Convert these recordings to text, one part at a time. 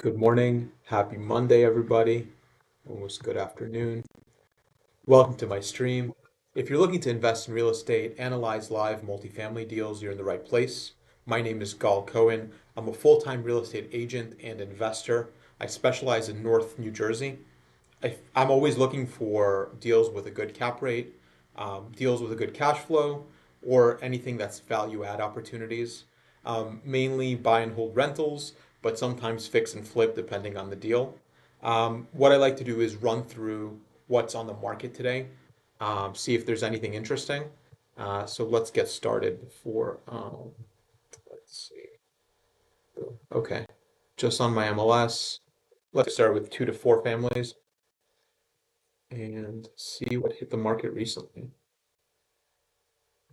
Good morning. Happy Monday, everybody. Almost good afternoon. Welcome to my stream. If you're looking to invest in real estate, analyze live multifamily deals, you're in the right place. My name is Gal Cohen. I'm a full-time real estate agent and investor. I specialize in North New Jersey. I'm always looking for deals with a good cap rate, deals with a good cash flow, or anything that's value add opportunities. Mainly buy and hold rentals, but sometimes fix and flip depending on the deal. What I like to do is run through what's on the market today, see if there's anything interesting. So let's get started for, let's see. Okay, just on my MLS. Let's start with 2 to 4 families and see what hit the market recently.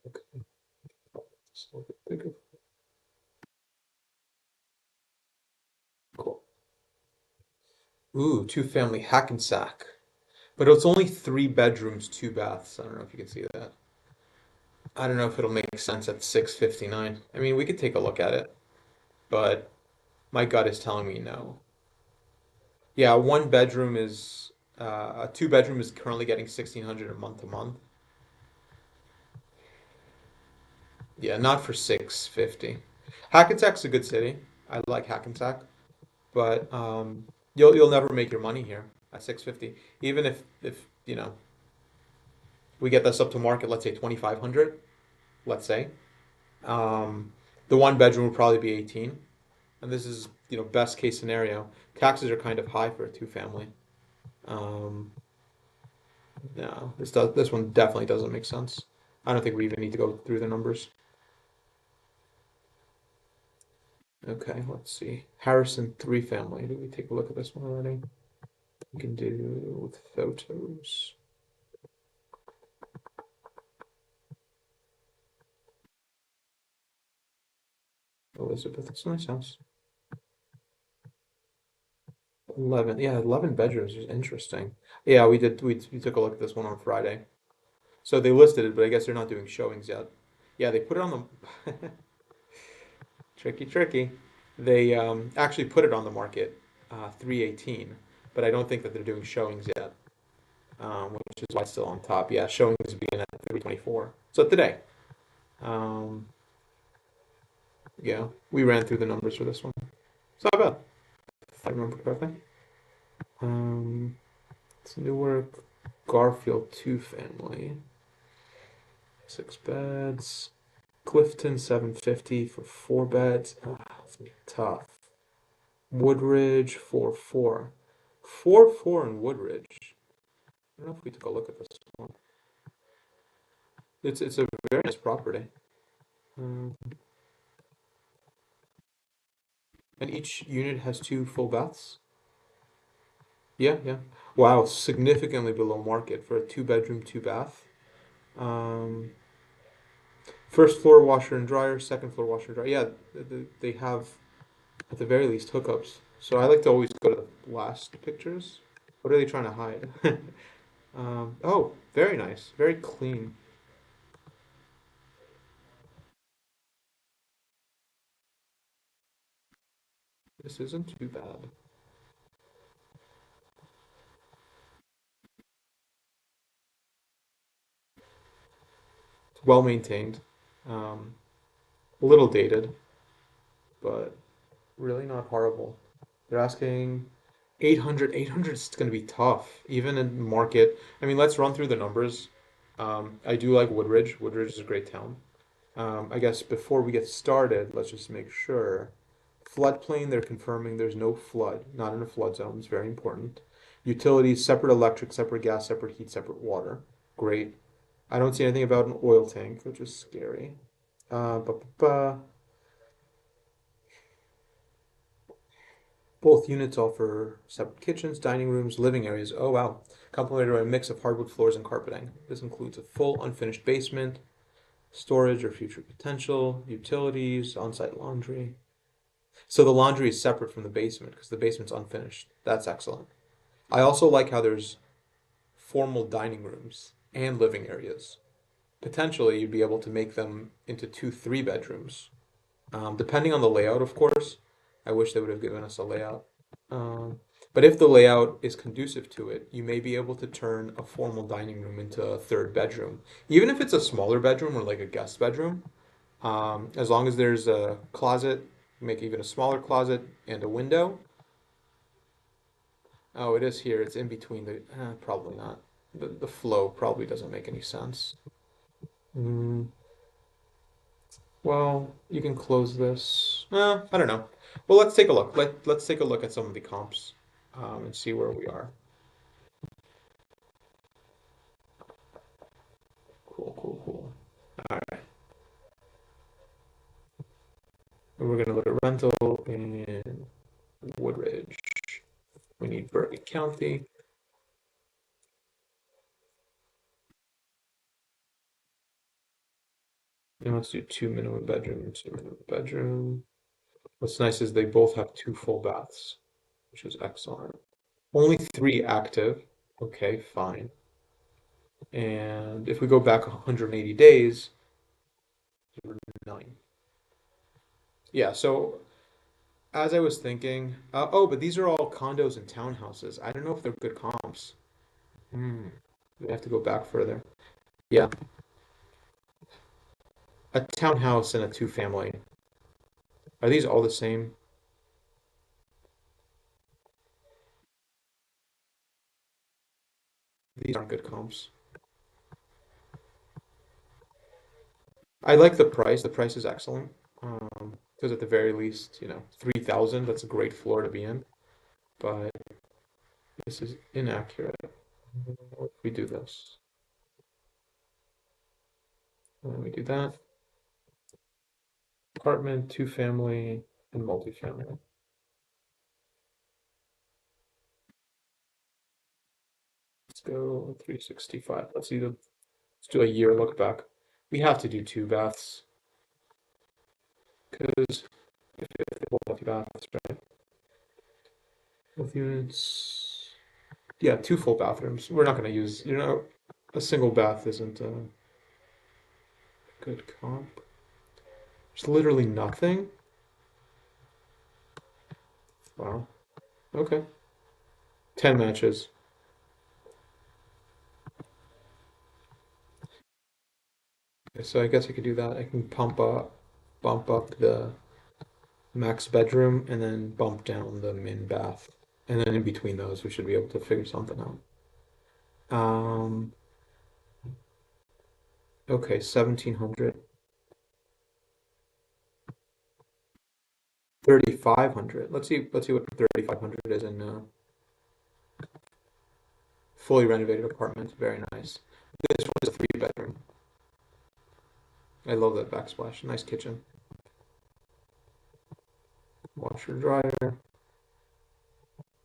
Okay, just a little bit bigger. Cool. Ooh, 2 family Hackensack. But it's only 3 bedrooms, 2 baths. I don't know if you can see that. I don't know if it'll make sense at 659. I mean, we could take a look at it, but my gut is telling me no. Yeah, a 2 bedroom is currently getting 1,600 a month to month. Yeah, not for 650. Hackensack's a good city. I like Hackensack, but you'll never make your money here at 650. Even if we get this up to market, let's say 2,500, let's say. Um, the 1 bedroom would probably be 18, and this is best case scenario. Taxes are kind of high for a 2 family. Um, no, this one definitely doesn't make sense. I don't think we even need to go through the numbers. Okay, let's see. Harrison 3 family. Did we take a look at this one already? We can do with photos. Elizabeth, it's a nice house. 11, yeah, 11 bedrooms is interesting. Yeah, we took a look at this one on Friday. So they listed it, but I guess they're not doing showings yet. Yeah, they put it on the tricky, tricky. They actually put it on the market, 318, but I don't think that they're doing showings yet, which is why it's still on top. Yeah, showings begin at 324. So today, um, yeah, we ran through the numbers for this one. It's not bad, if I remember correctly. Um, it's Newark, Garfield 2 family, 6 beds. Clifton 750 for 4 beds. It's gonna be tough. Woodridge 4-4. 4-4 in Woodridge. I don't know if we took a look at this one. It's a very nice property. Um, and each unit has 2 full baths. Yeah, yeah. Wow, significantly below market for a 2 bedroom, 2 bath. Um, first floor washer and dryer, second floor washer and dryer. Yeah, they have at the very least hookups. So I like to always go to the last pictures. What are they trying to hide? Oh, very nice, very clean. This isn't too bad. It's well maintained. Um, a little dated, but really not horrible. They're asking 800. 800 is going to be tough, even in market. I mean, let's run through the numbers. I do like Woodridge. Woodridge is a great town. I guess before we get started, let's just make sure. Floodplain, they're confirming there's no flood, not in a flood zone. It's very important. Utilities, separate electric, separate gas, separate heat, separate water. Great. I don't see anything about an oil tank, which is scary. Ba, ba, ba. Both units offer separate kitchens, dining rooms, living areas. Oh wow. Complemented by a mix of hardwood floors and carpeting. This includes a full unfinished basement, storage or future potential, utilities, on-site laundry. So the laundry is separate from the basement because the basement's unfinished. That's excellent. I also like how there's formal dining rooms and living areas. Potentially, you'd be able to make them into 2 3 bedrooms. Depending on the layout, of course. I wish they would have given us a layout. Um, but if the layout is conducive to it, you may be able to turn a formal dining room into a third bedroom. Even if it's a smaller bedroom or like a guest bedroom, as long as there's a closet, make even a smaller closet and a window. Oh, it is here. It's in between probably not. The flow probably doesn't make any sense. Mm, well, you can close this. I don't know. Well, let's take a look. Let's take a look at some of the comps, and see where we are. Cool, cool, cool. All right. And we're gonna look at rental in Woodridge. We need Bergen County. And let's do two minimum bedroom, two minimum bedroom. What's nice is they both have two full baths, which is excellent. Only three active. Okay, fine. And if we go back 180 days, nine. Yeah, so as I was thinking, oh, but these are all condos and townhouses. I don't know if they're good comps. Hmm. We have to go back further. Yeah, a townhouse and a two family. Are these all the same? These aren't good comps. I like the price. The price is excellent. Because at the very least, 3,000, that's a great floor to be in. But this is inaccurate. What if we do this? And then we do that. Apartment, two family, and multifamily. Let's go 365. Let's do a year look back. We have to do two baths because if they both have two baths, right? Both units. Yeah, two full bathrooms. We're not going to use, a single bath isn't a good comp. There's literally nothing. Wow. Okay. 10 matches. Okay, so I guess I could do that. I can bump up the max bedroom and then bump down the min bath. And then in between those, we should be able to figure something out. Um, okay, 1700. 3,500. Let's see what 3,500 is in fully renovated apartment. Very nice. This one is a three bedroom. I love that backsplash. Nice kitchen. Washer dryer.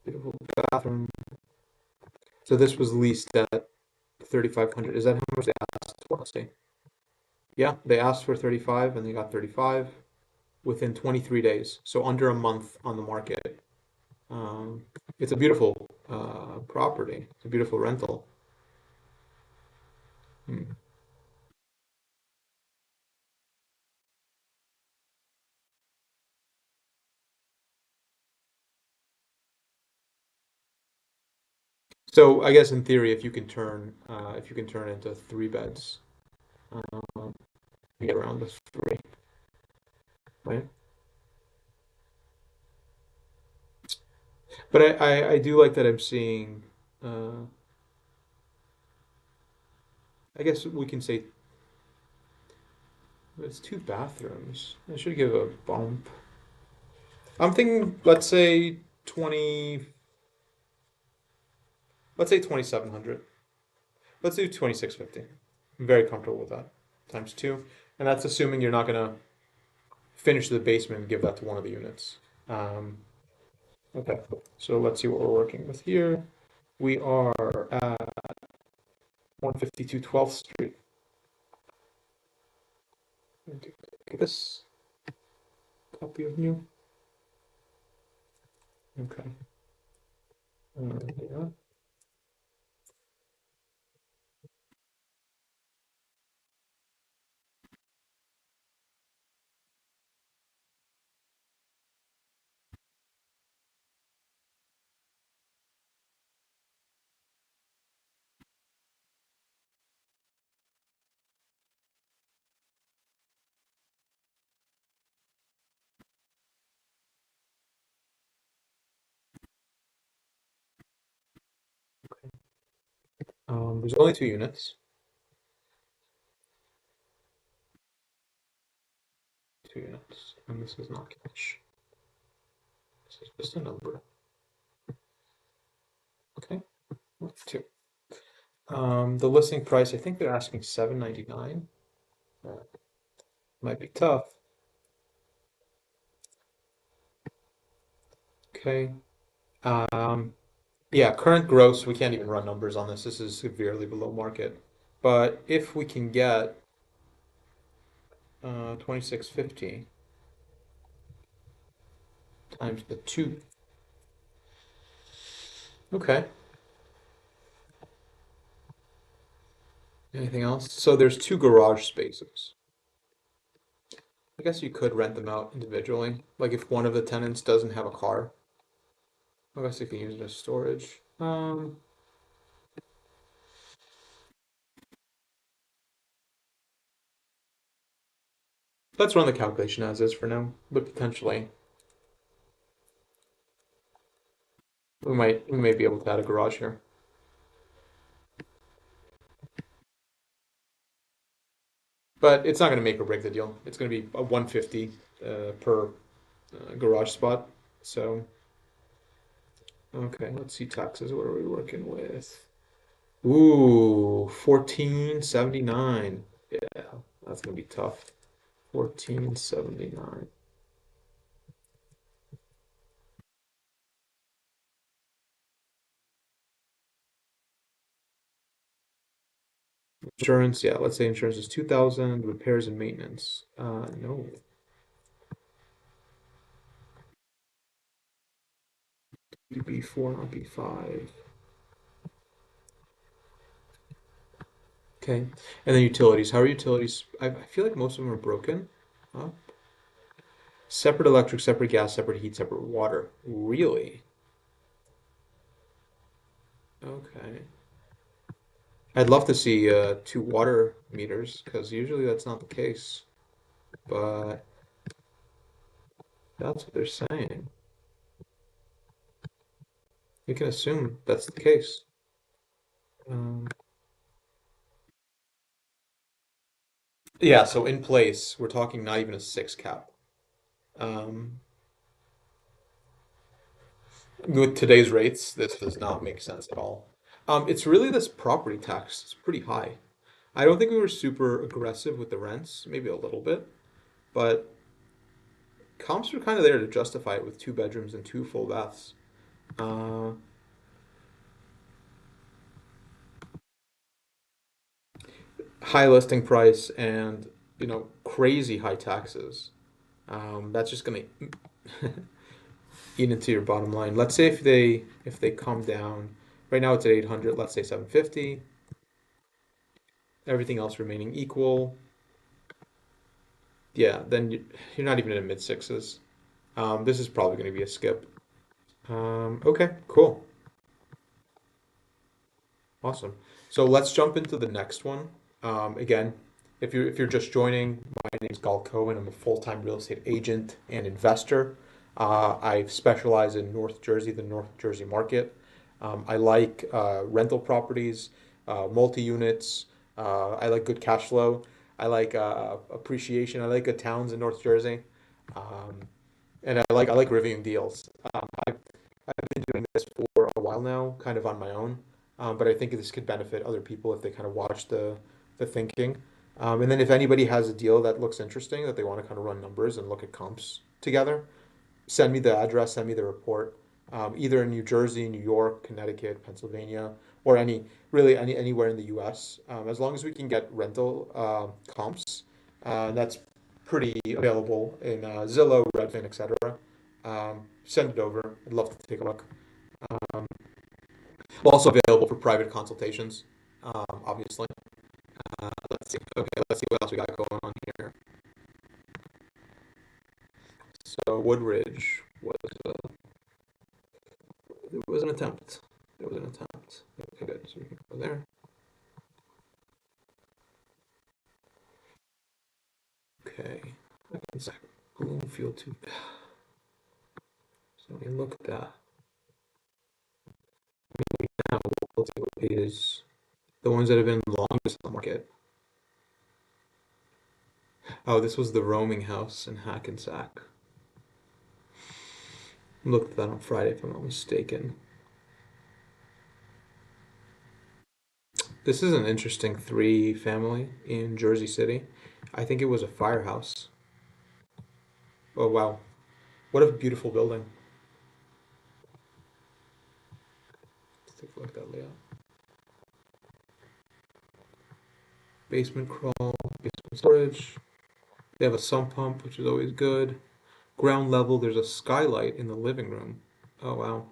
Beautiful bathroom. So this was leased at 3,500. Is that how much they asked for? Let's see. Yeah, they asked for 35 and they got 35 within 23 days. So under a month on the market. Um, it's a beautiful property. It's a beautiful rental. Hmm. So I guess in theory, if you can turn into three beds, you get around the three, right? But I do like that I'm seeing. Uh, I guess we can say it's two bathrooms. I should give a bump. I'm thinking, let's say 2,700. Let's do 2,650. I'm very comfortable with that. Times two, and that's assuming you're not gonna finish the basement and give that to one of the units. Um, okay, so let's see what we're working with here. We are at 152 12th Street. Get this copy of you. Okay. Yeah. There's only 2 units. 2 units, and this is not cash. This is just a number. Okay, two. The listing price, I think they're asking $799. Might be tough. Okay. Yeah, current gross, we can't even run numbers on this. This is severely below market. But if we can get 2650 times the two. Okay. Anything else? So there's 2 garage spaces. I guess you could rent them out individually. Like if one of the tenants doesn't have a car, I guess you can use it as storage. Let's run the calculation as is for now, but potentially we may be able to add a garage here. But it's not going to make or break the deal. It's going to be a 150 per garage spot. So, okay, let's see taxes. What are we working with? Ooh, 1479. Yeah, that's going to be tough. 1479. Insurance, yeah, let's say insurance is 2000, repairs and maintenance. No. B4, not B5. Okay. And then utilities. How are utilities? I feel like most of them are broken. Huh? Separate electric, separate gas, separate heat, separate water. Really? Okay. I'd love to see 2 water meters because usually that's not the case. But that's what they're saying. You can assume that's the case. Um, yeah, so in place, we're talking not even a 6 cap. Um, with today's rates, this does not make sense at all. It's really this property tax. It's pretty high. I don't think we were super aggressive with the rents, maybe a little bit, but comps were kind of there to justify it with 2 bedrooms and 2 full baths. Uh, High listing price and crazy high taxes. That's just gonna eat into your bottom line. Let's say if they come down, right now it's at 800. Let's say 750. Everything else remaining equal, yeah, then you're not even in the mid sixes. This is probably going to be a skip. Okay, cool. Awesome. So let's jump into the next one. Again, if you're just joining, my name is Gal Cohen. I'm a full-time real estate agent and investor. I specialize in North Jersey, the North Jersey market. I like rental properties, multi-units. I like good cash flow. I like appreciation. I like good towns in North Jersey, um, and I like reviewing deals. I've been doing this for a while now, kind of on my own, but I think this could benefit other people if they kind of watch the thinking. And then if anybody has a deal that looks interesting that they want to kind of run numbers and look at comps together, send me the address, send me the report, either in New Jersey, New York, Connecticut, Pennsylvania, or anywhere in the U.S. As long as we can get rental comps, that's pretty available in Zillow, Redfin, etc. Send it over. I'd love to take a look. Um, Also available for private consultations, obviously. Let's see. Okay, let's see what else we got going on here. So Woodridge was it was an attempt. It was an attempt. Okay, good. So we can go there. Okay. Bloomfield too. So we look at that. Now we'll see what it is. The ones that have been longest on the market. Oh, this was the roaming house in Hackensack. I looked at that on Friday, if I'm not mistaken. This is an interesting three family in Jersey City. I think it was a firehouse. Oh, wow. What a beautiful building. Let's take a look at that layout. Basement crawl, basement storage. They have a sump pump, which is always good. Ground level, there's a skylight in the living room. Oh, wow.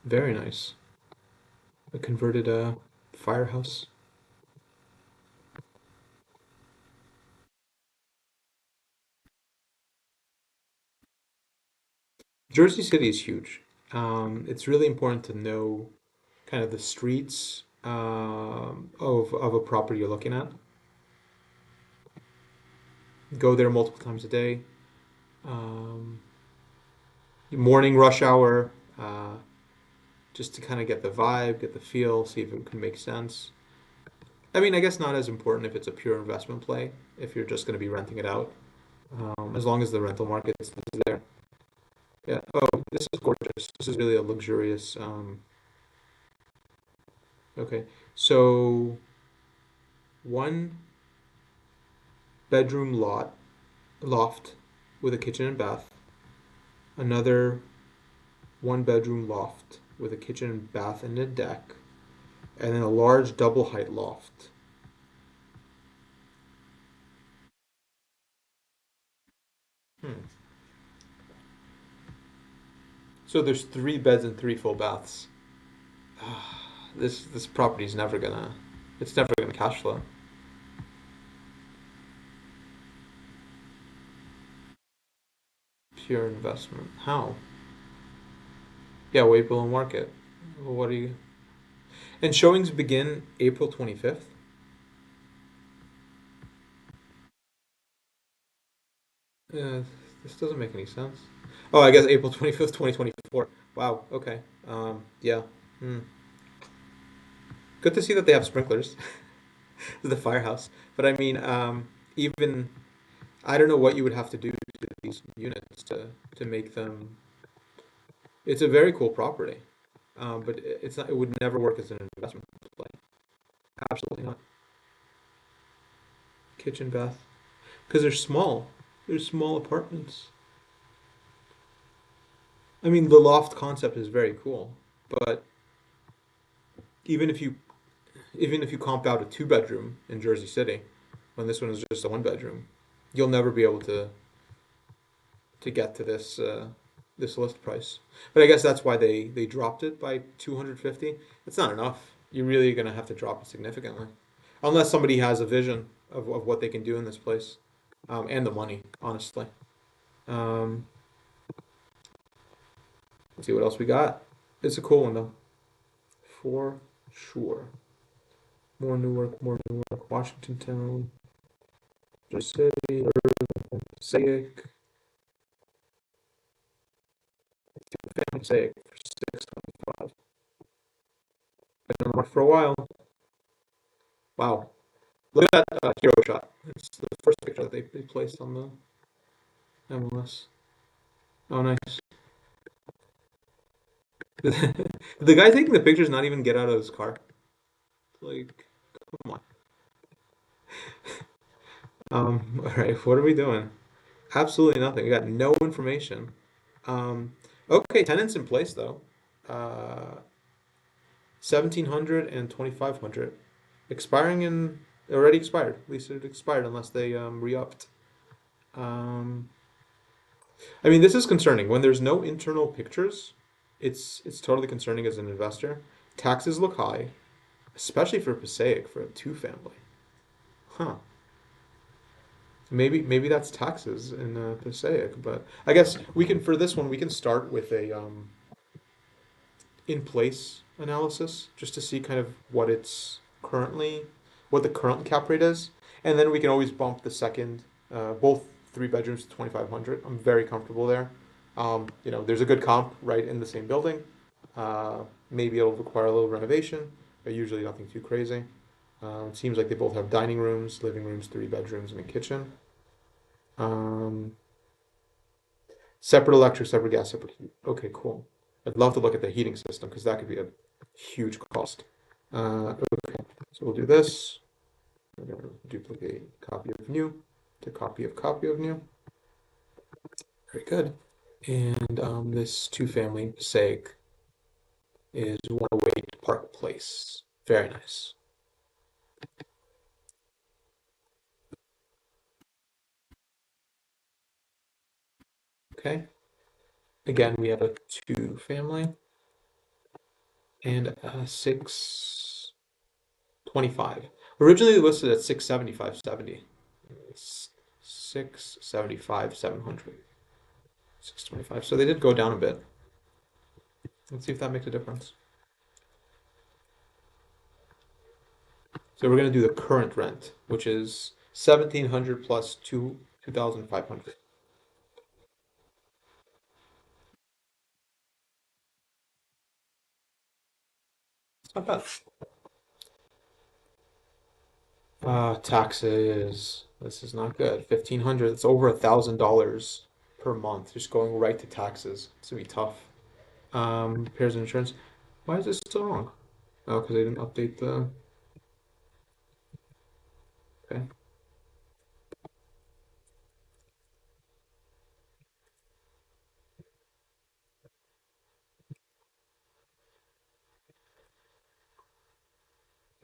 Very nice. A converted firehouse. Jersey City is huge. It's really important to know kind of the streets of a property you're looking at. Go there multiple times a day. Um, Morning rush hour, just to kind of get the vibe, get the feel, see if it can make sense. I mean, I guess not as important if it's a pure investment play, if you're just going to be renting it out, as long as the rental market is there. Yeah. Oh, this is gorgeous. This is really a luxurious. Okay. So, one bedroom loft with a kitchen and bath. Another one bedroom loft with a kitchen and bath and a deck. And then a large double height loft. Hmm. So there's three beds and three full baths. This property is never gonna, it's never gonna cash flow. Pure investment. How? Yeah, wait below market. Well, what are you? And showings begin April 25th. Yeah, this doesn't make any sense. Oh, I guess April 25th, 2024. Wow. Okay. Yeah. Hmm. Good to see that they have sprinklers. The firehouse. But I mean, even I don't know what you would have to do to these units to make them. It's a very cool property, but it's not. It would never work as an investment play. Absolutely not. Kitchen, bath, because they're small. They're small apartments. I mean, the loft concept is very cool, but even if you even if you comp out a two bedroom in Jersey City, when this one is just a one bedroom, you'll never be able to get to this list price. But I guess that's why they dropped it by 250. It's not enough. You're really gonna have to drop it significantly, unless somebody has a vision of what they can do in this place, and the money, honestly. Um, let's see what else we got. It's a cool one though, for sure. More Newark, more Newark, Washington Town, Jersey City, Irvine, Passaic, Passaic for 625. Been on the market for a while. Wow. Look at that hero shot. It's the first picture that they placed on the MLS. Oh, nice. The guy taking the pictures not even get out of his car. Like, come on. All right, what are we doing? Absolutely nothing. We got no information. Um, okay, tenants in place though. 1,700 and 2,500. Expiring in already expired. At least it expired unless they re-upped. Um, I mean, this is concerning. When there's no internal pictures, it's totally concerning as an investor. Taxes look high, especially for Passaic for a two family. Huh. Maybe that's taxes in Passaic, but I guess we can for this one we can start with a in place analysis just to see kind of what it's currently what the current cap rate is, and then we can always bump the second. Both three bedrooms, 2,500. I'm very comfortable there. There's a good comp right in the same building. Maybe it'll require a little renovation, but usually nothing too crazy. It seems like they both have dining rooms, living rooms, three bedrooms, and a kitchen. Um, Separate electric, separate gas, separate heat. Okay, cool. I'd love to look at the heating system because that could be a huge cost. Okay, so we'll do this. We're going to duplicate copy of new to copy of new. Very good. And this two-family Passaic is 108 Park Place. Very nice. Okay. Again, we have a two-family and a 625. Originally listed at 675.70. It's 675, 700. 625. So they did go down a bit. Let's see if that makes a difference. So we're going to do the current rent, which is 1,700 plus 2,500. It's not bad. Taxes. This is not good. 1,500. It's over $1,000 per month, just going right to taxes. It's gonna be tough. Repairs and insurance. Why is this still wrong? Oh, because they didn't update the. Okay.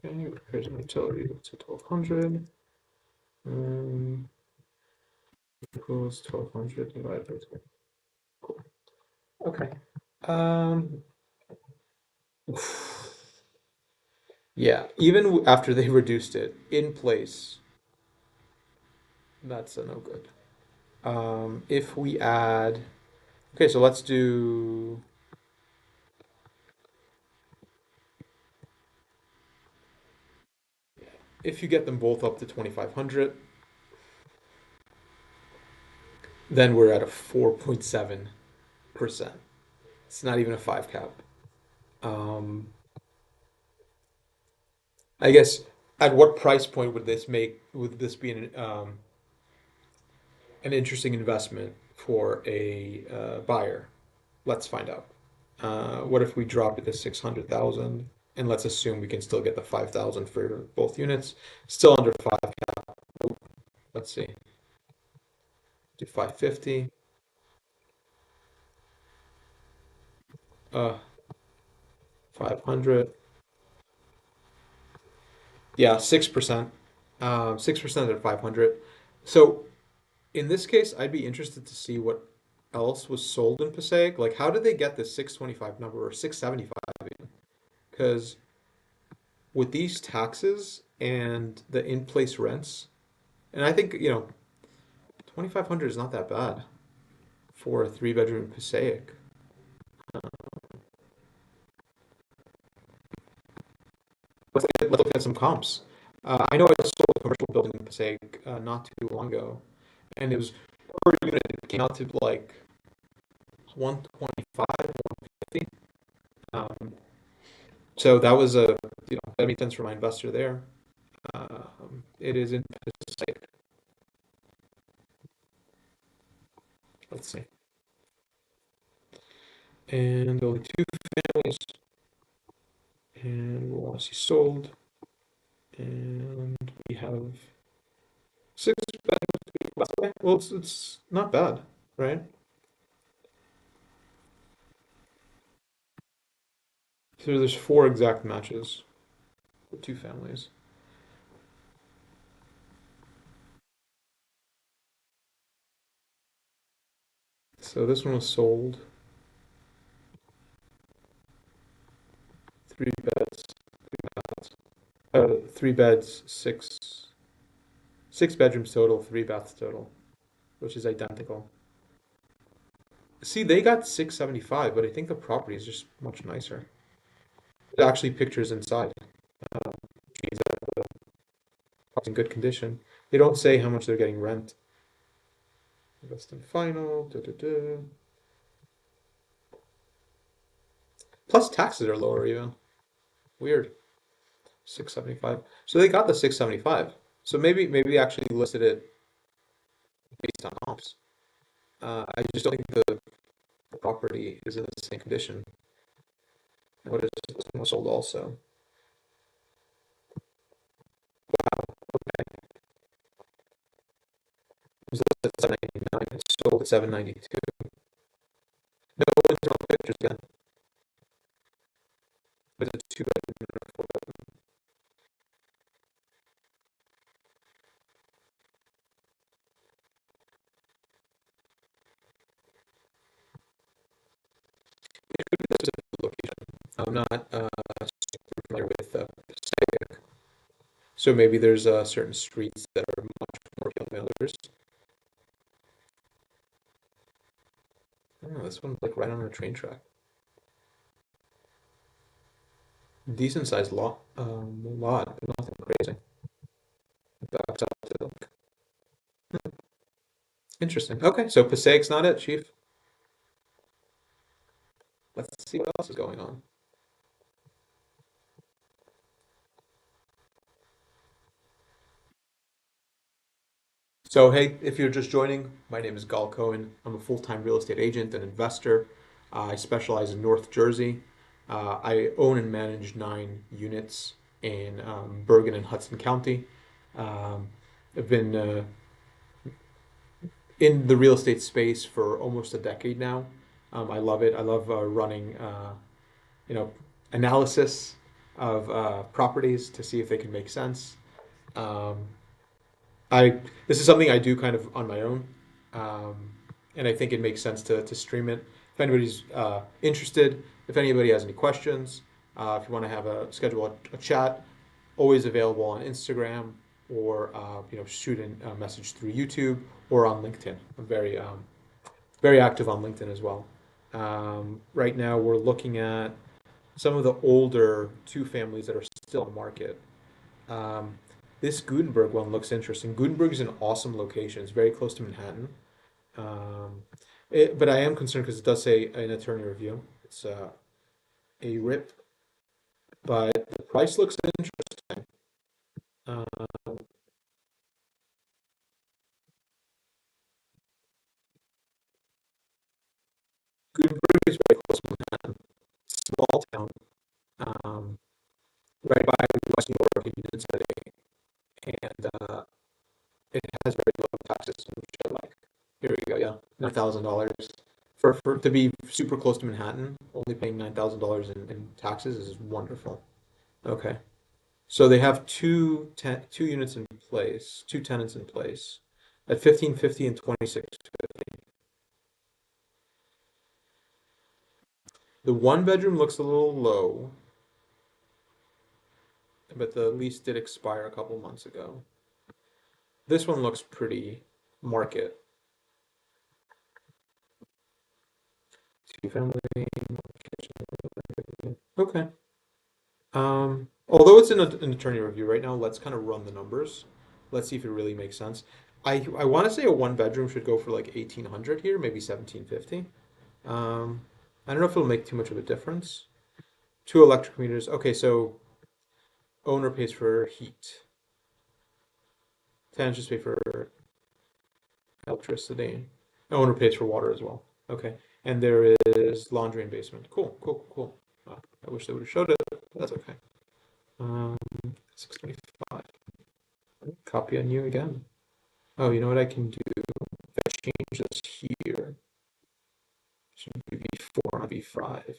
Okay. Repairs and utilities. It's at 1,200. Um, equals 1,200 divided by 2. Cool. Okay. Um. Yeah. Even after they reduced it in place, that's a no good. If we add, okay, so let's do, if you get them both up to 2,500, then we're at a 4.7%. It's not even a five cap. Um, I guess at what price point would this be an interesting investment for a buyer? Let's find out. What if we drop it to 600,000 and let's assume we can still get the 5,000 for both units, still under five cap. Let's see, do 550. 500. Yeah, 6%. 6% at 500. So in this case, I'd be interested to see what else was sold in Passaic. Like, how did they get this 625 number or 675 even? Because with these taxes and the in-place rents, and I think, 2,500 is not that bad for a three-bedroom Passaic. Let's look at some comps. I know I sold a commercial building in Passaic not too long ago, and it was per unit. It came out to like 125, 150. Um, so that was that made sense for my investor there. It is in Passaic. Let's see, and only two families, and we want to see sold, and we have six bedrooms. Okay, well, it's not bad, right? So there's four exact matches for two families. So this one was sold, three beds, three beds, six bedrooms total, three baths total, which is identical. See, they got 675, but I think the property is just much nicer. It actually pictures inside. Means that the property's in good condition. They don't say how much they're getting rent. Invest in final. Plus taxes are lower even. Weird. 675. So they got the 675. So maybe they actually listed it based on comps. I just don't think the property is in the same condition. What is this one was sold also? It was listed at 799. It's sold at 792. No internal pictures again, but it's a two bedroom and a four bedroom. It could be the specific location. I'm not super familiar with Passaic, so maybe there's certain streets that are much more appealing than others. Oh, this one's like right on a train track. Decent sized lot, but nothing crazy. It backs up to interesting. Okay, so Passaic's not it, Chief. Let's see what else is going on. So, hey, if you're just joining, my name is Gal Cohen. I'm a full-time real estate agent and investor. I specialize in North Jersey. I own and manage 9 units in Bergen and Hudson County. Um, I've been in the real estate space for almost a decade now. I love it. I love running, you know, analysis of properties to see if they can make sense. Um, I This is something I do kind of on my own, um, and I think it makes sense to stream it. If anybody's interested, if anybody has any questions, if you want to have a schedule a chat, always available on Instagram or shoot a message through YouTube or on LinkedIn. I'm very active on LinkedIn as well. Right now, we're looking at some of the older two families that are still on the market. Um, this Gutenberg one looks interesting. Gutenberg is an awesome location. It's very close to Manhattan. Um, but I am concerned because it does say an attorney review. It's a RIP, but the price looks interesting. Uh, Gutenberg is very close to Manhattan. Small town, um, right by West New York and Union City, and it has very low taxes, which I like. Here we go. Yeah, $9,000 for to be super close to Manhattan. Only paying $9,000 in taxes is wonderful. Okay, so they have two units in place, two tenants in place, at 1550 and 2650. The one bedroom looks a little low, but the lease did expire a couple months ago. This one looks pretty market. Two family. Okay. Although it's in an attorney review right now, let's kind of run the numbers. Let's see if it really makes sense. I want to say a one bedroom should go for like 1800 here, maybe 1750. Um, I don't know if it'll make too much of a difference. Two electric meters. Okay, so owner pays for heat. Tenants just pay for electricity. Owner pays for water as well. Okay, and there is laundry and basement. Cool, cool, cool. I wish they would have showed it, but that's okay. Um, 625. Copy on you again. Oh, you know what I can do? If I change this here, should be B4 on B5.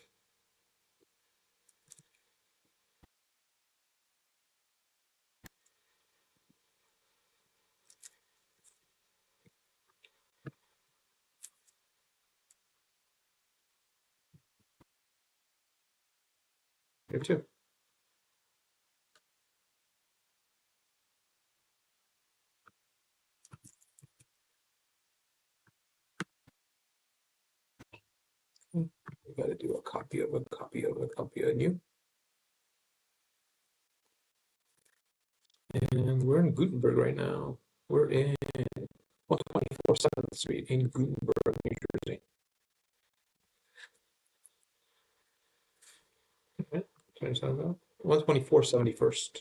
Here too. We got to do a copy of a copy of a copy of new. And we're in Gutenberg right now. We're in 124 7th Street in Gutenberg, New Jersey. Okay, change that out. 124 71st.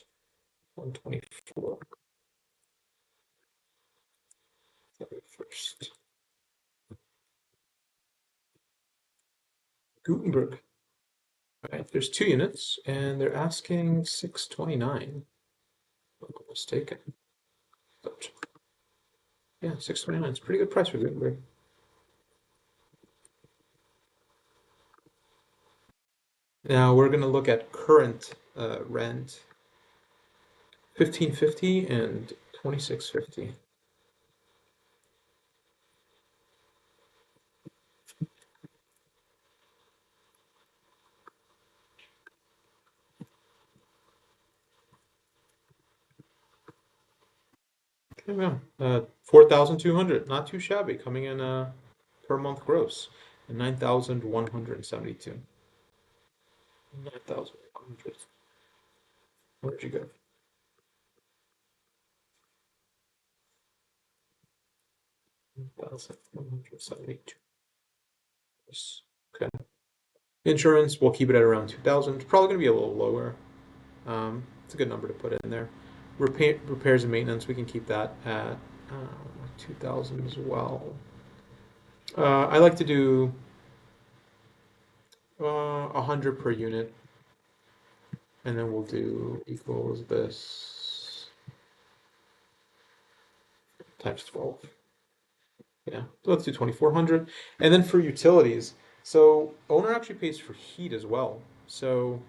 124 71st. Gutenberg. All right, there's 2 units, and they're asking 629. If I'm not mistaken. But, yeah, 629. It's a pretty good price for Gutenberg. Now we're going to look at current rent, 1550 and 2650. Okay, well, 4,200, not too shabby, coming in per month gross, and 9,172. 9,100. Where'd you go? 1,172. Okay. Insurance, we'll keep it at around 2,000. It's probably going to be a little lower. It's a good number to put in there. Repairs and maintenance, we can keep that at 2,000 as well. I like to do 100 per unit, and then we'll do equals this times 12. Yeah, so let's do 2,400. And then for utilities, so owner actually pays for heat as well. So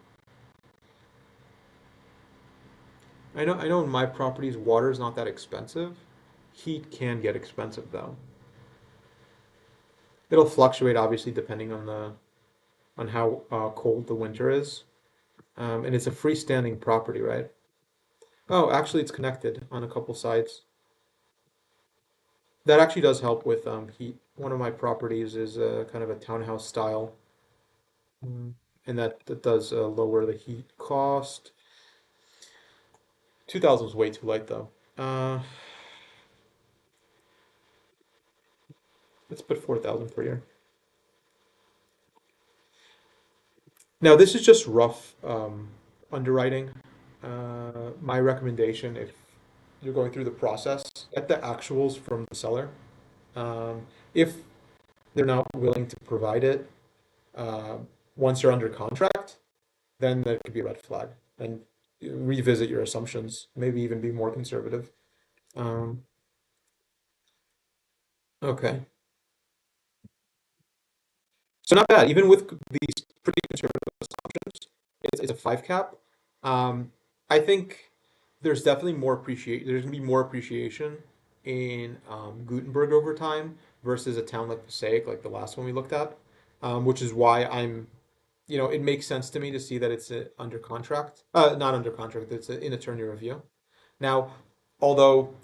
I know in my properties water is not that expensive. Heat can get expensive though. It'll fluctuate obviously depending on how cold the winter is. And it's a freestanding property, right? Oh, actually it's connected on a couple sides. That actually does help with heat. One of my properties is kind of a townhouse style, and that does lower the heat cost. 2,000 is way too light though. Let's put 4,000 per year. Now this is just rough underwriting. My recommendation, if you're going through the process, get the actuals from the seller. If they're not willing to provide it, uh, once you're under contract, then that could be a red flag. And revisit your assumptions, maybe even be more conservative. Um, okay. So not bad. Even with these pretty conservative assumptions, it's a 5 cap. Um, I think there's gonna be more appreciation in Gutenberg over time versus a town like Passaic, like the last one we looked at, which is why it makes sense to me to see that it's under contract, not under contract, it's in attorney review. Now, although,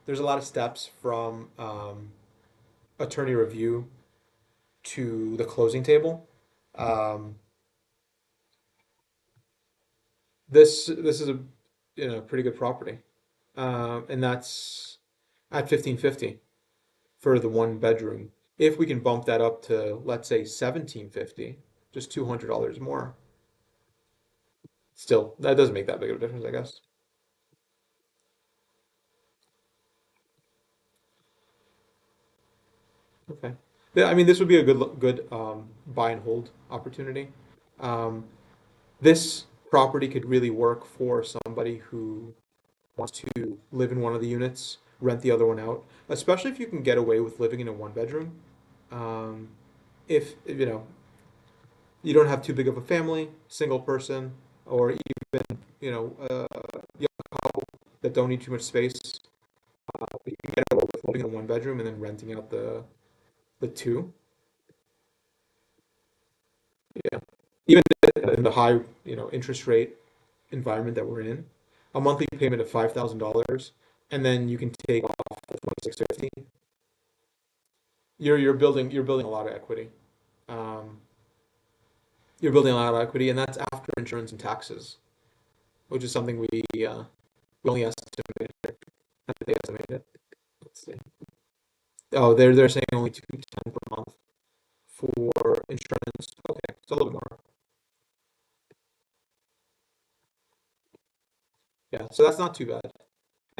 there's a lot of steps from attorney review to the closing table. Um, this is a pretty good property, and that's at 1550 for the 1 bedroom. If we can bump that up to let's say 1750, just $200 more, still that doesn't make that big of a difference, I guess. Okay. Yeah, I mean, this would be a good buy and hold opportunity. Um, this property could really work for somebody who wants to live in one of the units, rent the other one out, especially if you can get away with living in a 1 bedroom. Um, if you don't have too big of a family, single person, or even young couple that don't need too much space, you can get away with living in a 1 bedroom and then renting out the two. Yeah. Even in the high, interest rate environment that we're in, a monthly payment of $5,000, and then you can take off the 2,650. You're building a lot of equity. Um, you're building a lot of equity, and that's after insurance and taxes, which is something we only estimated. I think they estimated. Let's see. Oh, they're saying only 210 per month for insurance. Okay, it's a little more. Yeah, so that's not too bad. And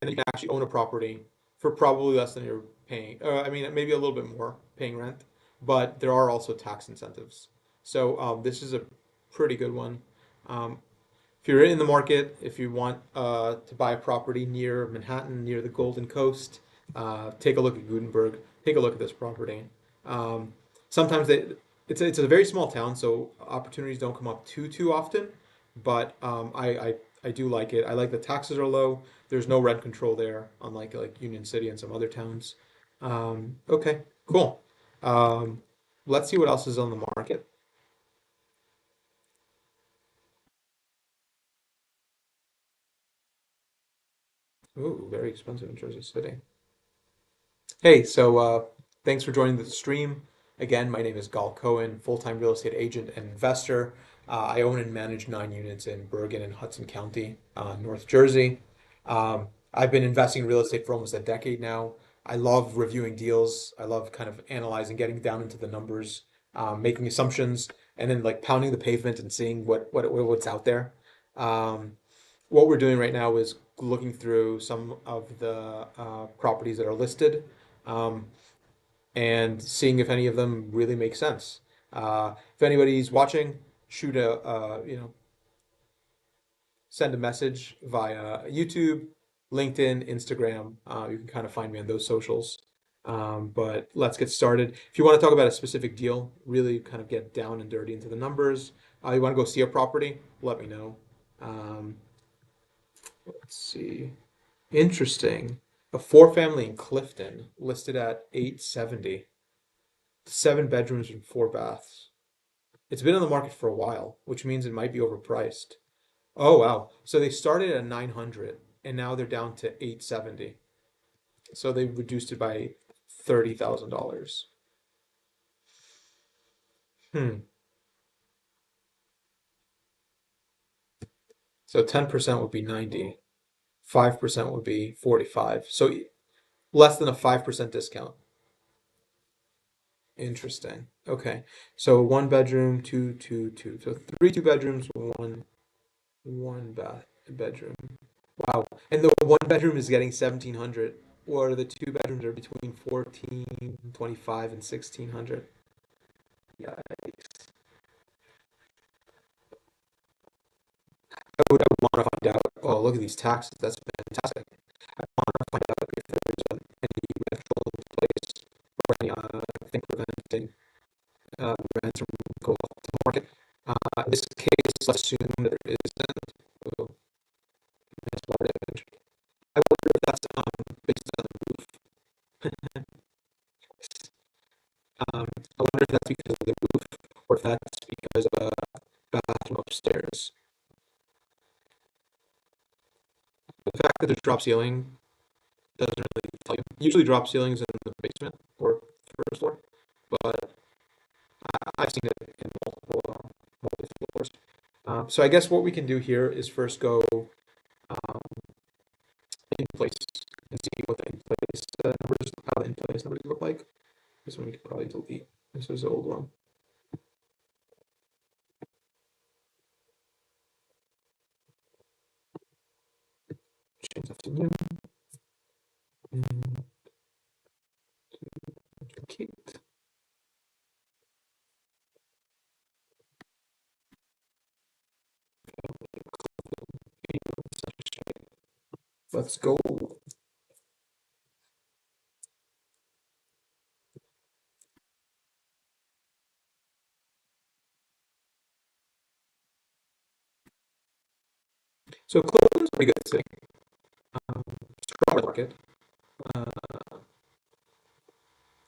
then you can actually own a property for probably less than you're paying. I mean, maybe a little bit more paying rent, but there are also tax incentives. So this is a pretty good one. Um, if you're in the market, if you want to buy a property near Manhattan, near the Golden Coast, take a look at Gutenberg. Take a look at this property. Um, sometimes it's a very small town, so opportunities don't come up too often. But I do like it. I like the taxes are low. There's no rent control there, unlike like Union City and some other towns. Okay, cool. Um, let's see what else is on the market. Ooh, very expensive in Jersey City. Hey, thanks for joining the stream. Again, my name is Gal Cohen, full-time real estate agent and investor. I own and manage 9 units in Bergen and Hudson County, North Jersey. I've been investing in real estate for almost a decade now. I love reviewing deals. I love kind of analyzing, getting down into the numbers, making assumptions, and then like pounding the pavement and seeing what's out there. Um, what we're doing right now is looking through some of the properties that are listed, um, and seeing if any of them really make sense. If anybody's watching, shoot send a message via YouTube, LinkedIn, Instagram. You can kind of find me on those socials. But let's get started. If you want to talk about a specific deal, really kind of get down and dirty into the numbers, you want to go see a property, let me know. Um, let's see. Interesting. A four family in Clifton listed at 870. 7 bedrooms and 4 baths. It's been on the market for a while, which means it might be overpriced. Oh wow. So they started at 900 and now they're down to 870. So they reduced it by $30,000. Hmm. So 10% would be 90. 5% would be 45. So less than a 5% discount. Interesting. Okay. So one bedroom, two. So three two bedrooms, one bath bedroom. Wow. And the one bedroom is getting 1,700, or the two bedrooms are between 1,425 and 1,600. Yeah. I would want to find out. Oh, look at these taxes. That's fantastic. I want to find out if there's any rental in place or any thing preventing rents from go off the market. In this case, let's assume that there isn't. Oh, that's water damage. I wonder if that's based on the roof. I wonder if that's because of the roof or if that's because of a bathroom upstairs. The fact that there's drop ceiling doesn't really tell you. Usually drop ceilings in the basement or first floor, but I've seen it in multiple floors. So I guess what we can do here is first go um, in place and see what the in place numbers, how the in place numbers look like. This one we could probably delete. This is the old one. Change that to new. And duplicate. Let's go. So Cleveland's a pretty good city. Strong market. Uh,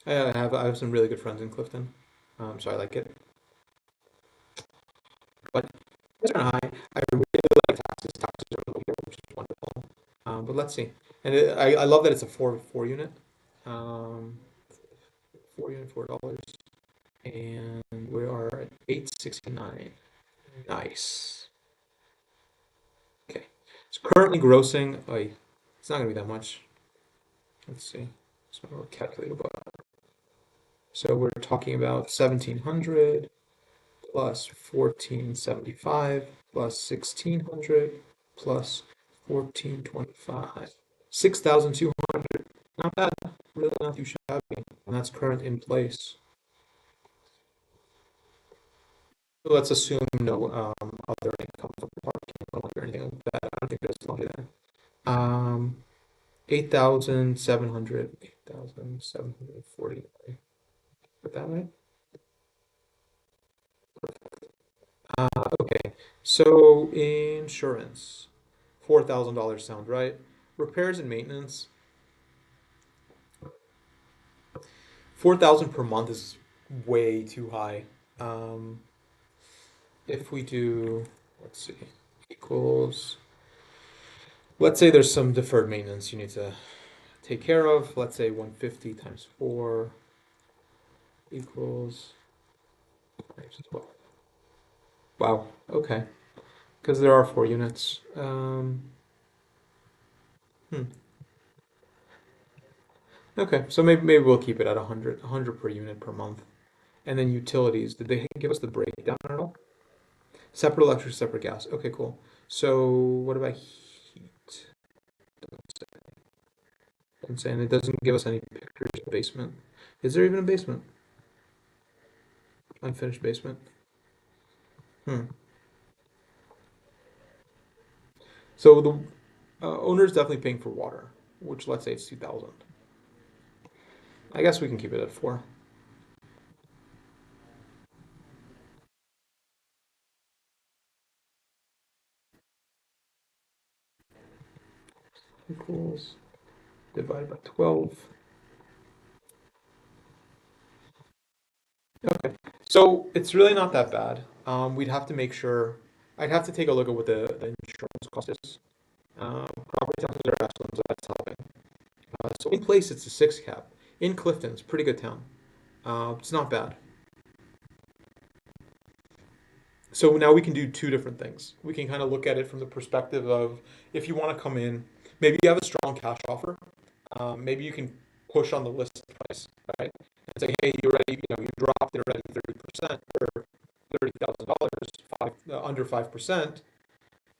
I have some really good friends in Clifton, so I like it. But it's kind of high. I really like taxes. Taxes are low here, which is wonderful. But let's see. And I love that it's a four unit. Um, 4 unit, $4, and we are at 869. Nice. Okay. It's currently grossing. Like, it's not gonna be that much. Let's see. It's not really calculated, but So we're talking about 1700 plus 1475 plus 1600 plus 1425. 6,200. Not bad. Really not too shabby. And that's current in place. So let's assume no other income from parking or anything like that. I don't think there's money there. 8,700. 8,740. Put that way? Okay. So insurance. $4,000 sound right. Repairs and maintenance. 4,000 per month is way too high. Um, if we do, let's see, equals, let's say there's some deferred maintenance you need to take care of. Let's say 150 times 4 equals times 12. Wow, okay. Because there are 4 units. Hmm. Okay, so maybe we'll keep it at 100, 100 per unit per month. And then utilities, did they give us the breakdown at all? Separate electric, separate gas. Okay, cool. So what about heat? And it doesn't give us any pictures of basement. Is there even a basement? Unfinished basement? Hmm. So the owner is definitely paying for water, which let's say it's 2,000. I guess we can keep it at 4. Equals divided by 12. Okay. So it's really not that bad. We'd have to make sure. I'd have to take a look at what the insurance cost is. Property taxes are excellent, so that's helping. So in place, it's a 6 cap. In Clifton, it's a pretty good town. It's not bad. So now we can do two different things. We can kind of look at it from the perspective of if you want to come in, maybe you have a strong cash offer. Maybe you can push on the list price, right? And say, hey, you already, you dropped it already 30% or $30,000, under 5%.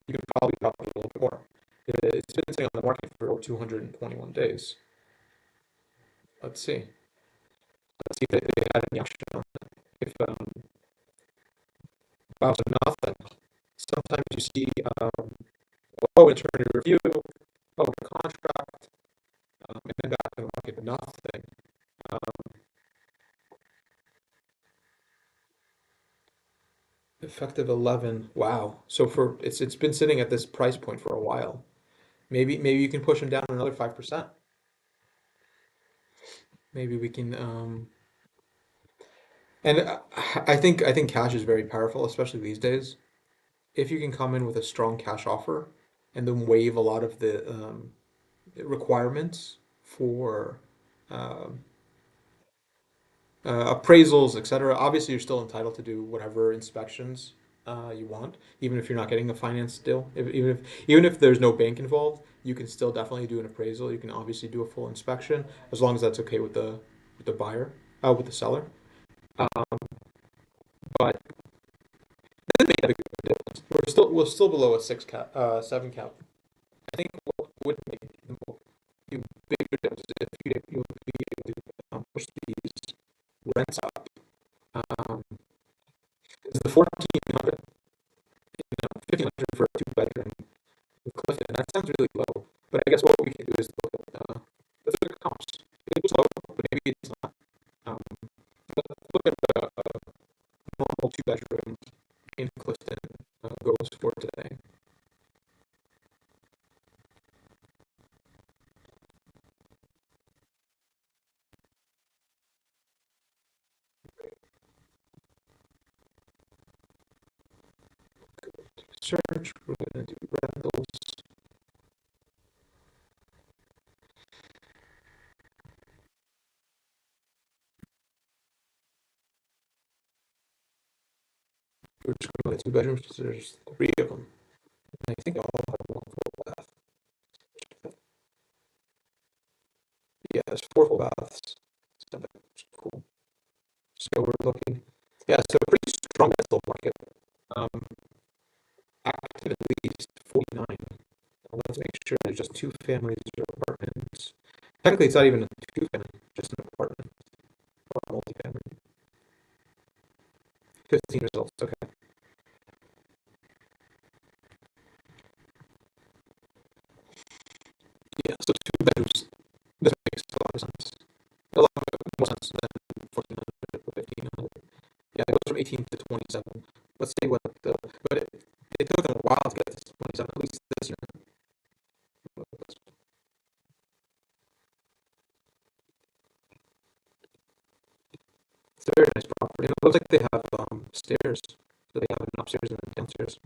You can probably drop it a little bit more. It's been sitting on the market for over 221 days. Let's see. Let's see if they had any action on it. If wow, so nothing. Sometimes you see, attorney review, contract, and then back to the market, nothing. Effective 11. Wow. So for it's been sitting at this price point for a while. Maybe you can push them down another 5%. Maybe we can and I think cash is very powerful, especially these days. If you can come in with a strong cash offer and then waive a lot of the requirements for um, appraisals, etc. Obviously, you're still entitled to do whatever inspections you want, even if you're not getting a finance deal. Even if there's no bank involved, you can still definitely do an appraisal. You can obviously do a full inspection as long as that's okay with the buyer, with the seller. But it may have a good difference. We're still below a 6 cap, 7 cap. I think what would make the bigger difference is if you'll be able to push these rents up. Um, is the 1,400, 1,500 for a 2 bedroom with Clifton. That sounds really low. But I guess what we can do is let's look at comps. It's low, but maybe it's not. Let's look at a normal 2 bedroom in Clifton goes for today. Search, we're going to do rentals. We're just going to 2 bedrooms because there's 3 of them. And I think all have one full bath. Yeah, there's 4 full baths. So that's cool. So we're looking, yeah, so pretty strong rental market. Um, Active at least 49. Let's make sure there's just two families or apartments. Technically, it's not even a two family, just an apartment or a multifamily. 15 results. Okay. Yeah, so two bedrooms. This makes a lot of sense. A lot more sense than 1400 or 1500. Yeah, it goes from 18 to 27. Let's see what the. But it took them a while to get to 27, at least this year. It's a very nice property. And it looks like they have stairs. So they have an upstairs and a downstairs.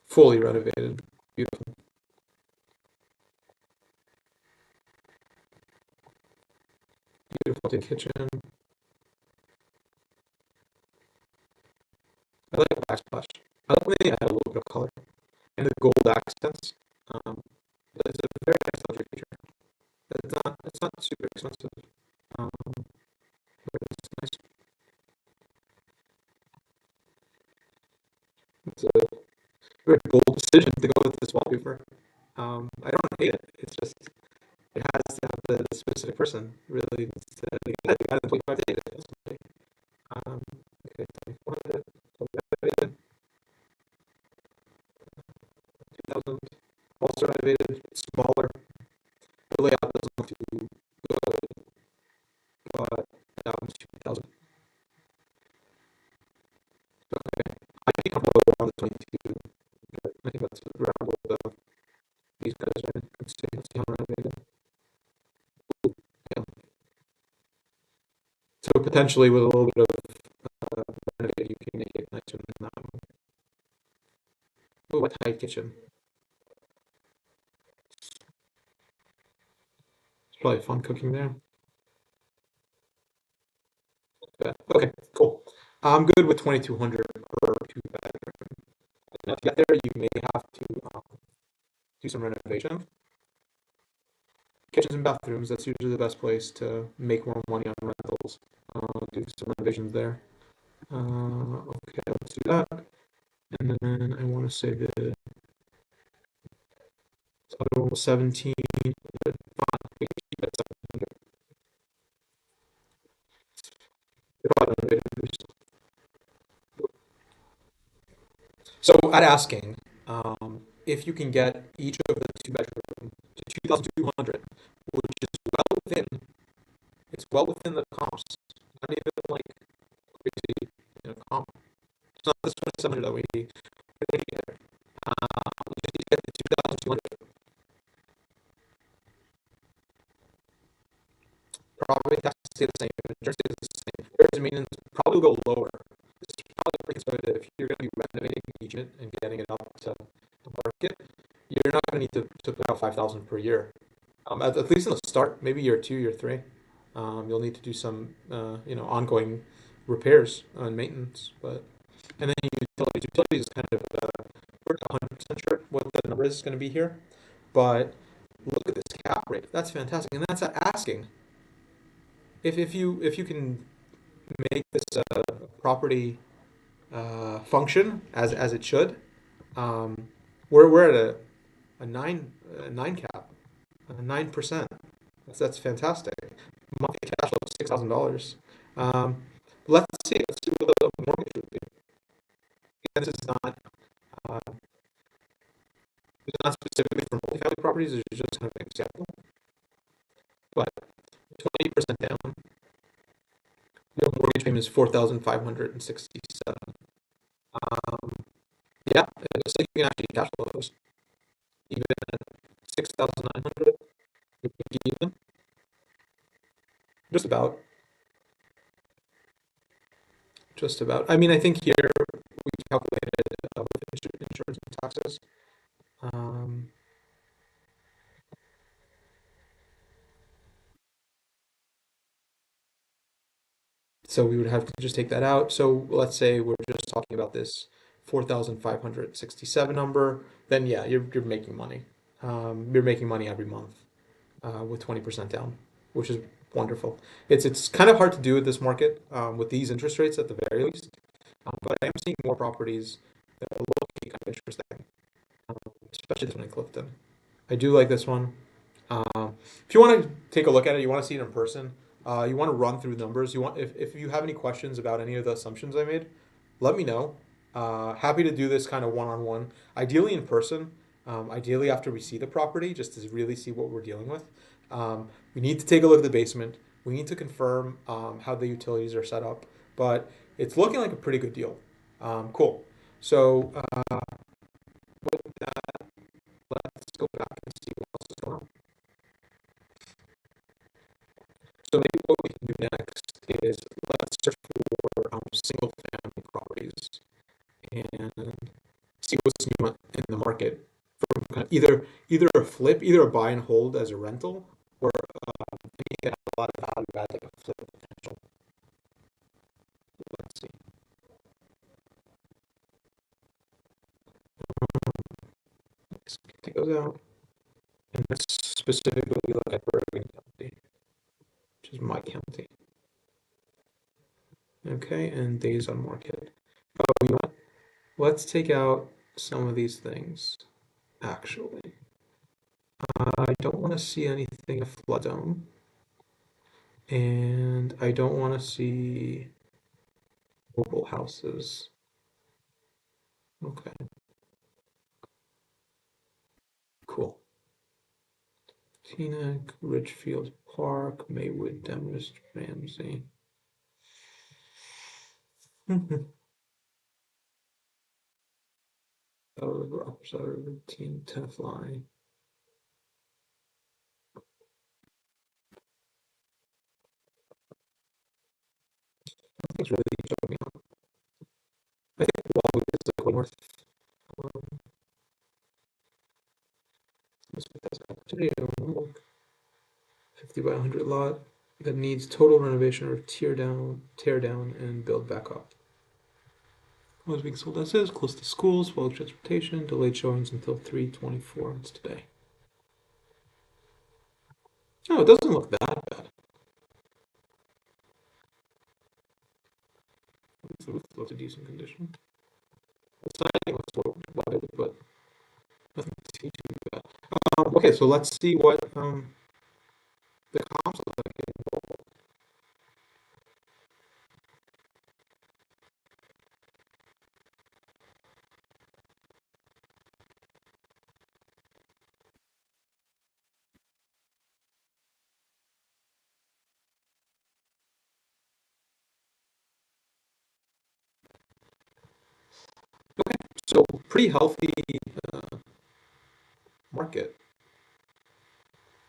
Fully renovated. Beautiful. Beautiful kitchen. I like the backsplash. I like when they add a little bit of color and the gold accents. Um, but it's a very nice luxury feature. It's not super expensive. But it's nice. It's a very bold decision to go with this wallpaper. I don't hate it. It's just it has to have the specific person really needs to like, I think I had 25 days. Um, okay, 2400, 2000, also renovated, smaller. The layout doesn't look too good, but that one's 2000. Okay, I think I'm around the 22. I think that's around what these guys are. Let's see how renovated. Yeah. So potentially with a little bit of renovate, you can make it nicer than that one. Oh, what high kitchen? It's probably fun cooking there. Yeah. Okay, cool. I'm good with 2200 per two bedroom. Now to get there, you may have to do some renovation. Kitchens and bathrooms, that's usually the best place to make more money on rentals. Do some renovations there. Okay, let's do that. And then I want to say the other one was 17. Fine, we can keep it at 700. They're probably renovated. So at asking, if you can get each of the two bedroom to 2,200, which is well within, it's well within the comps. Not even like crazy, comp. It's not this 2,700 that we need to get. We just need to get the 2,200. Probably has to stay the same. Insurance stays the same. Repairs and maintenance probably will go lower. This is probably pretty conservative. If you're going to be renovating each unit and getting it up to the market, you're not going to need to put out 5,000 per year. At least in the start, maybe year two, year three, you'll need to do some ongoing repairs and maintenance. But and then utilities is kind of we're not 100% sure what the number is going to be here, but look at this cap rate. That's fantastic, and that's at asking. If you can make this property function as it should, um, we're at a nine cap, 9%. That's fantastic. Monthly cash flow of $6,000. Um, let's see what the mortgage would be. Again, uh, this is not specifically for multifamily properties. It's just kind of an example. But 20% down. Your mortgage payment is 4,567. Um, yeah, it looks like you can actually cash flow those. Even at 6,900, you can even. Just about. Just about. I mean, I think here we calculated with insurance and taxes. Um, so we would have to just take that out. So let's say we're just talking about this 4,567 number. Then yeah, you're making money. You're making money every month with 20% down, which is wonderful. It's kind of hard to do at this market with these interest rates at the very least, but I am seeing more properties that are looking kind of interesting, especially this one in Clifton. I do like this one. If you want to take a look at it, you want to see it in person, you want to run through numbers, if you have any questions about any of the assumptions I made, let me know. Happy to do this kind of one-on-one, ideally in person, ideally after we see the property, just to really see what we're dealing with. We need to take a look at the basement. We need to confirm how the utilities are set up, but it's looking like a pretty good deal. Cool. So with that, let's go back and see what else is going on. So maybe what we can do next is let's search for single family properties and see what's new in the market from kind of either a flip, either a buy and hold as a rental, or you get a lot of value as like a flip potential. Let's see. Let's take those out. And let's specifically look at Bergen County, which is my county. Okay, and days on market. Oh, you know what? Let's take out some of these things, actually. I don't want to see anything in flood zone. And I don't want to see mobile houses. Okay, cool. Teaneck, Ridgefield Park, Maywood, Demist, Ramsey. River, Teen, Tenafly. Nothing's really jumping out. I think Wildwood is like north. Um, this has opportunity to 50 by 100 lot that needs total renovation or tear down, and build back up. Was being sold as is, close to schools, public transportation, delayed showings until 3/24. It's today. Oh, it doesn't look that bad. The roof looks a decent condition. The siding looks weathered, but nothing too bad. Okay, so let's see what the comps look like. So pretty healthy market,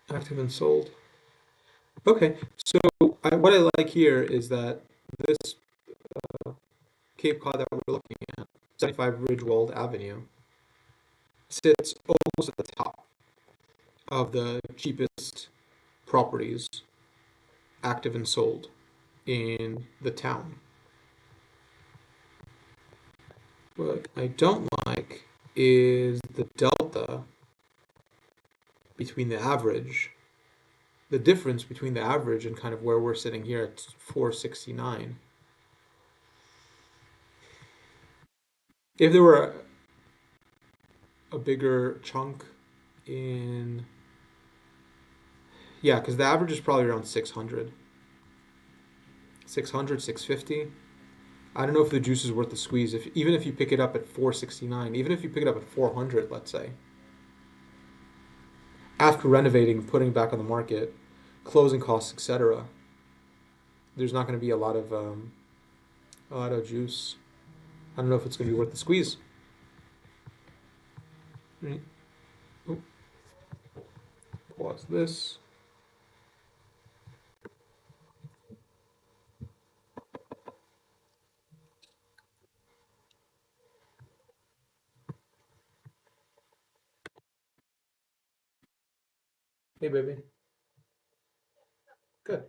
active and sold. Okay, so what I like here is that this Cape Cod that we're looking at, 75 Ridgewald Avenue, sits almost at the top of the cheapest properties active and sold in the town. What I don't like is the delta between the average, the difference between the average and kind of where we're sitting here at 469. If there were a bigger chunk in, yeah, because the average is probably around 600, 600, 650. I don't know if the juice is worth the squeeze. If even if you pick it up at 469, even if you pick it up at 400, let's say, after renovating, putting it back on the market, closing costs, etc., there's not going to be a lot of juice. I don't know if it's going to be worth the squeeze. Right. Oh, pause this. Hey, baby. Good.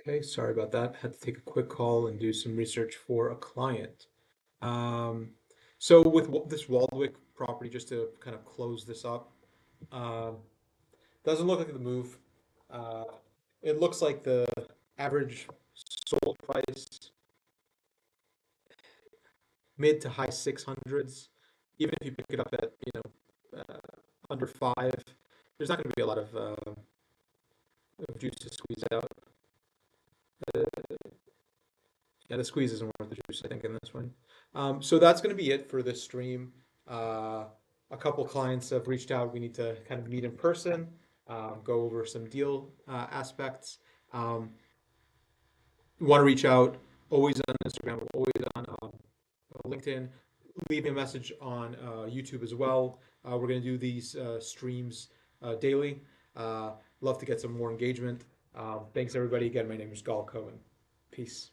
Okay, sorry about that. Had to take a quick call and do some research for a client. Um, so with this Waldwick property, just to kind of close this up, um, doesn't look like the move. Uh, it looks like the average sold price mid to high 600s. Even if you pick it up at under five, there's not going to be a lot of juice to squeeze out. Yeah, the squeeze isn't worth the juice, I think, in this one. So that's going to be it for this stream. A couple clients have reached out. We need to kind of meet in person, go over some deal aspects. Um, you want to reach out, always on Instagram, always on LinkedIn. Leave me a message on YouTube as well. We're going to do these streams daily. Love to get some more engagement. Thanks, everybody. Again, my name is Gal Cohen. Peace.